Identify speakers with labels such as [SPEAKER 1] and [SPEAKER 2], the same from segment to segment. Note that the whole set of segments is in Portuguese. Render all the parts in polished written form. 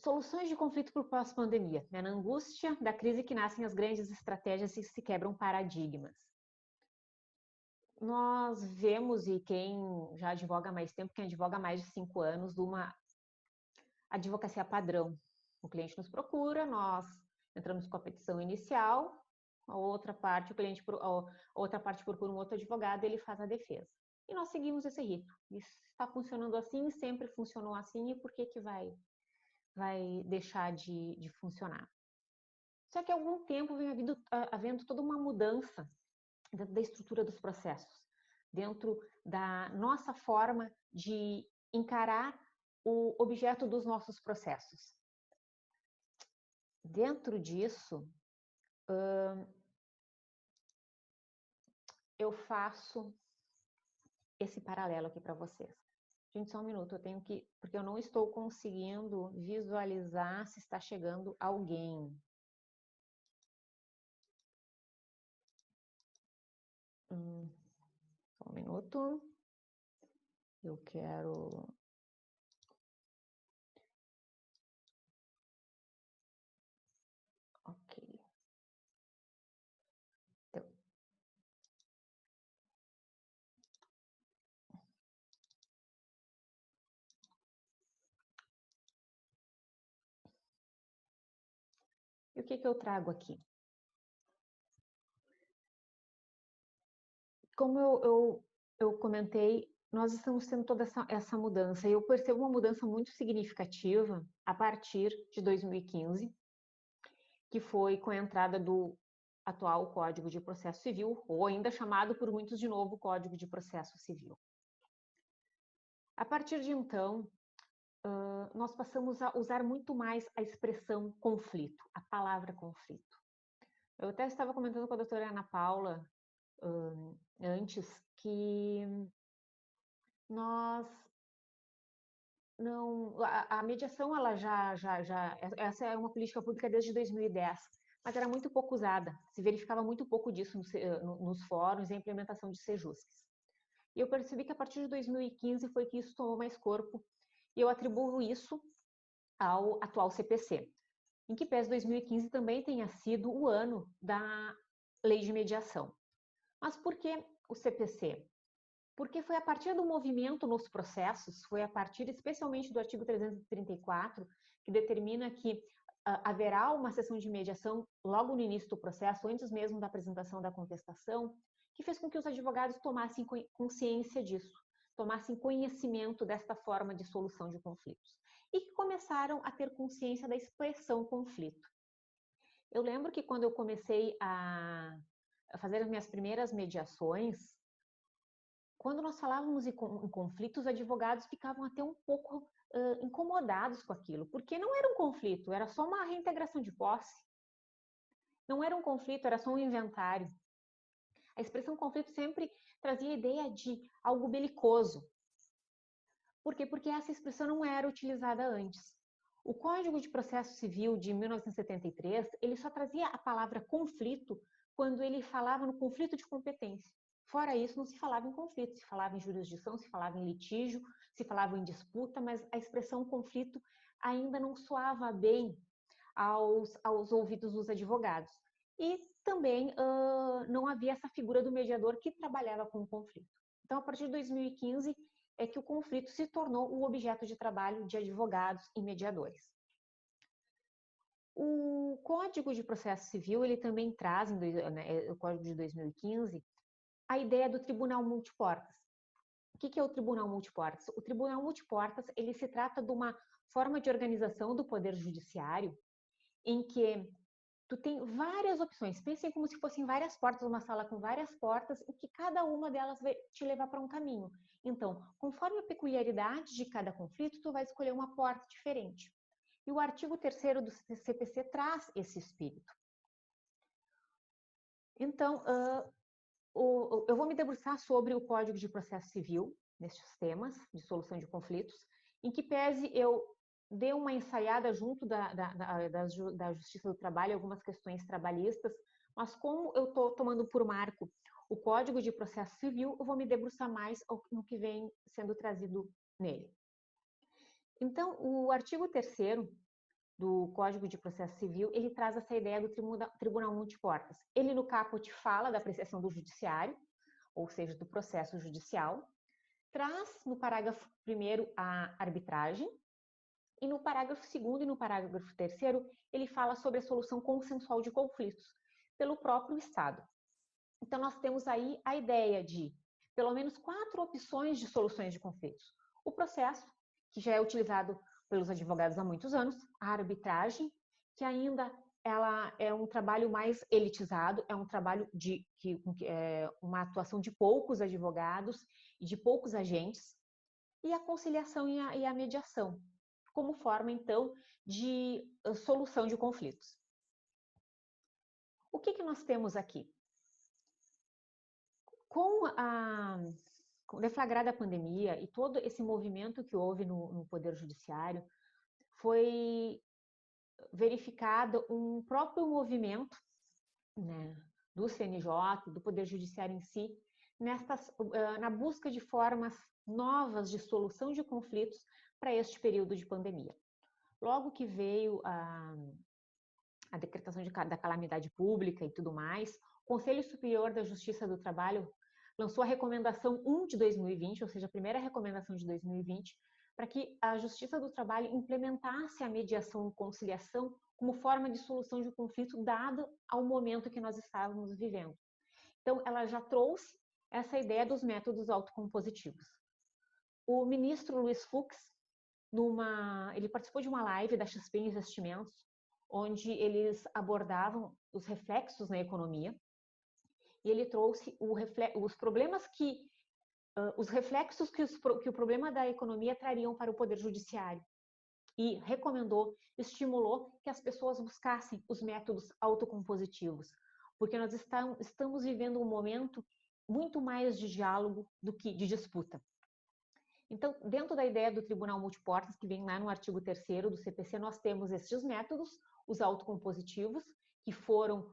[SPEAKER 1] Soluções de conflito por pós-pandemia. Na angústia da crise que nascem as grandes estratégias e se quebram paradigmas. Nós vemos, e quem já advoga há mais tempo, quem advoga há mais de 5 anos, de uma advocacia padrão. O cliente nos procura, nós entramos com a petição inicial, a outra parte, outra parte procura um outro advogado e ele faz a defesa. E nós seguimos esse rito. Isso está funcionando assim, sempre funcionou assim, e por que vai deixar de funcionar? Só que há algum tempo vem havendo toda uma mudança dentro da estrutura dos processos, dentro da nossa forma de encarar o objeto dos nossos processos. Dentro disso, eu faço esse paralelo aqui para vocês. Gente, só um minuto, eu tenho que... Porque eu não estou conseguindo visualizar se está chegando alguém. Só um minuto. Eu quero... Ok. Então... E o que eu trago aqui? Como eu comentei, nós estamos tendo toda essa mudança, e eu percebo uma mudança muito significativa a partir de 2015, que foi com a entrada do atual Código de Processo Civil, ou ainda chamado por muitos de novo Código de Processo Civil. A partir de então, nós passamos a usar muito mais a expressão conflito, a palavra conflito. Eu até estava comentando com a doutora Ana Paula antes que nós não... A mediação, ela essa é uma política pública desde 2010, mas era muito pouco usada, se verificava muito pouco disso nos fóruns e a implementação de sejusques. E eu percebi que a partir de 2015 foi que isso tomou mais corpo, e eu atribuo isso ao atual CPC, em que pese 2015 também tenha sido o ano da lei de mediação. Mas por que o CPC? Porque foi a partir do movimento nos processos, foi a partir especialmente do artigo 334, que determina que haverá uma sessão de mediação logo no início do processo, antes mesmo da apresentação da contestação, que fez com que os advogados tomassem consciência disso, tomassem conhecimento desta forma de solução de conflitos, e que começaram a ter consciência da expressão conflito. Eu lembro que quando eu comecei a fazer as minhas primeiras mediações, quando nós falávamos em conflitos, os advogados ficavam até um pouco incomodados com aquilo, porque não era um conflito, era só uma reintegração de posse. Não era um conflito, era só um inventário. A expressão conflito sempre trazia a ideia de algo belicoso. Por quê? Porque essa expressão não era utilizada antes. O Código de Processo Civil de 1973, ele só trazia a palavra conflito quando ele falava no conflito de competência. Fora isso, não se falava em conflito, se falava em jurisdição, se falava em litígio, se falava em disputa, mas a expressão conflito ainda não soava bem aos ouvidos dos advogados. E também não havia essa figura do mediador que trabalhava com o conflito. Então, a partir de 2015, é que o conflito se tornou o objeto de trabalho de advogados e mediadores. O Código de Processo Civil, ele também traz, o Código de 2015, a ideia do tribunal multiportas. O que é o tribunal multiportas? O tribunal multiportas, ele se trata de uma forma de organização do poder judiciário em que tu tem várias opções. Pensem como se fossem várias portas, uma sala com várias portas, e que cada uma delas vai te levar para um caminho. Então, conforme a peculiaridade de cada conflito, tu vai escolher uma porta diferente. E o artigo 3º do CPC traz esse espírito. Então, eu vou me debruçar sobre o Código de Processo Civil, nestes temas de solução de conflitos, em que pese eu dei uma ensaiada junto da Justiça do Trabalho, algumas questões trabalhistas, mas como eu estou tomando por marco o Código de Processo Civil, eu vou me debruçar mais no que vem sendo trazido nele. Então, o artigo 3º, do Código de Processo Civil, ele traz essa ideia do tribunal multiportas. Ele, no caput, fala da apreciação do judiciário, ou seja, do processo judicial, traz no parágrafo 1º a arbitragem, e no parágrafo 2º e no parágrafo 3º, ele fala sobre a solução consensual de conflitos pelo próprio Estado. Então, nós temos aí a ideia de pelo menos 4 opções de soluções de conflitos. O processo, que já é utilizado pelos advogados há muitos anos, a arbitragem, que ainda ela é um trabalho mais elitizado, é um trabalho uma atuação de poucos advogados e de poucos agentes, e a conciliação e a mediação, como forma, então, de solução de conflitos. O que nós temos aqui? Com a deflagrada pandemia e todo esse movimento que houve no Poder Judiciário, foi verificado um próprio movimento, né, do CNJ, do Poder Judiciário em si, na busca de formas novas de solução de conflitos para este período de pandemia. Logo que veio a decretação da calamidade pública e tudo mais, o Conselho Superior da Justiça do Trabalho lançou a recomendação 1 de 2020, ou seja, a primeira recomendação de 2020, para que a Justiça do Trabalho implementasse a mediação e conciliação como forma de solução de conflito, dado ao momento que nós estávamos vivendo. Então, ela já trouxe essa ideia dos métodos autocompositivos. O ministro Luiz Fux, ele participou de uma live da XP Investimentos, onde eles abordavam os reflexos na economia, e ele trouxe os problemas os reflexos que o problema da economia trariam para o Poder Judiciário, e recomendou, estimulou que as pessoas buscassem os métodos autocompositivos, porque nós estamos vivendo um momento muito mais de diálogo do que de disputa. Então, dentro da ideia do Tribunal Multiportas, que vem lá no artigo 3º do CPC, nós temos estes métodos, os autocompositivos, que foram,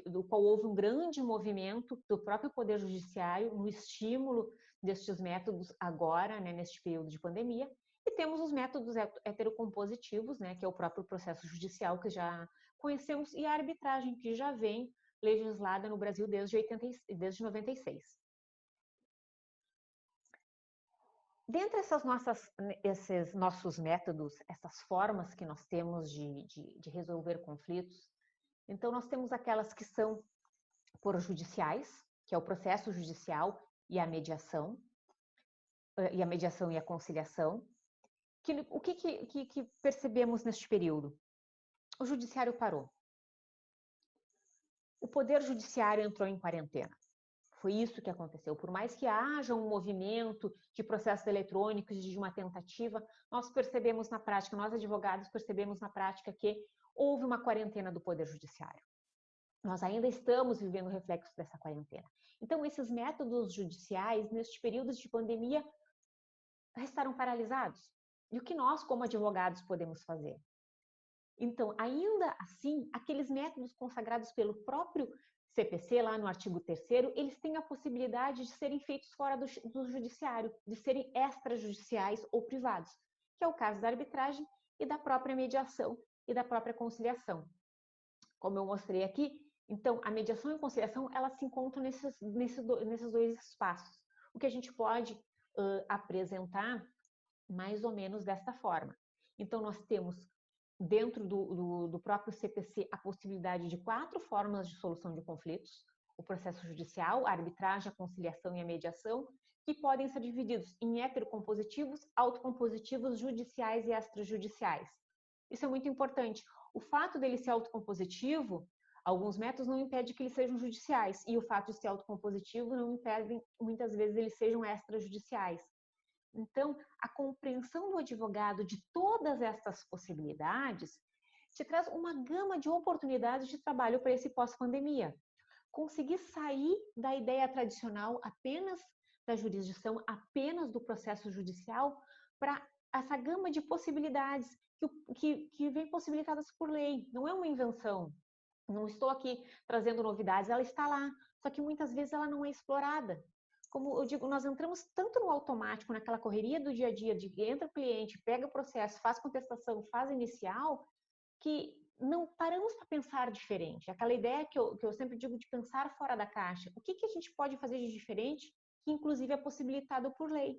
[SPEAKER 1] do qual houve um grande movimento do próprio Poder Judiciário no estímulo destes métodos agora, né, neste período de pandemia, e temos os métodos heterocompositivos, né, que é o próprio processo judicial, que já conhecemos, e a arbitragem, que já vem legislada no Brasil desde 96. Dentre esses nossos métodos, essas formas que nós temos de resolver conflitos, então nós temos aquelas que são por judiciais, que é o processo judicial e a mediação e a conciliação. O que percebemos neste período? O judiciário parou. O Poder Judiciário entrou em quarentena. Foi isso que aconteceu. Por mais que haja um movimento de processos eletrônicos, de uma tentativa, nós percebemos na prática, nós advogados percebemos na prática que houve uma quarentena do Poder Judiciário. Nós ainda estamos vivendo o reflexo dessa quarentena. Então, esses métodos judiciais, neste período de pandemia, restaram paralisados. E o que nós, como advogados, podemos fazer? Então, ainda assim, aqueles métodos consagrados pelo próprio CPC, lá no artigo 3º, eles têm a possibilidade de serem feitos fora do judiciário, de serem extrajudiciais ou privados, que é o caso da arbitragem e da própria mediação e da própria conciliação. Como eu mostrei aqui, então, a mediação e a conciliação, elas se encontram nesses dois espaços. O que a gente pode apresentar mais ou menos desta forma. Então, nós temos dentro do próprio CPC a possibilidade de 4 formas de solução de conflitos: o processo judicial, a arbitragem, a conciliação e a mediação, que podem ser divididos em heterocompositivos, autocompositivos, judiciais e extrajudiciais. Isso é muito importante. O fato dele ser autocompositivo, alguns métodos não impedem que eles sejam judiciais, e o fato de ser autocompositivo não impede, muitas vezes, eles sejam extrajudiciais. Então, a compreensão do advogado de todas estas possibilidades te traz uma gama de oportunidades de trabalho para esse pós-pandemia. Conseguir sair da ideia tradicional apenas da jurisdição, apenas do processo judicial, para essa gama de possibilidades que vem possibilitadas por lei. Não é uma invenção. Não estou aqui trazendo novidades, ela está lá, só que muitas vezes ela não é explorada. como eu digo, nós entramos tanto no automático, naquela correria do dia a dia, de entra o cliente, pega o processo, faz contestação, faz inicial, que não paramos para pensar diferente. Aquela ideia que eu sempre digo de pensar fora da caixa. O que a gente pode fazer de diferente, que inclusive é possibilitado por lei?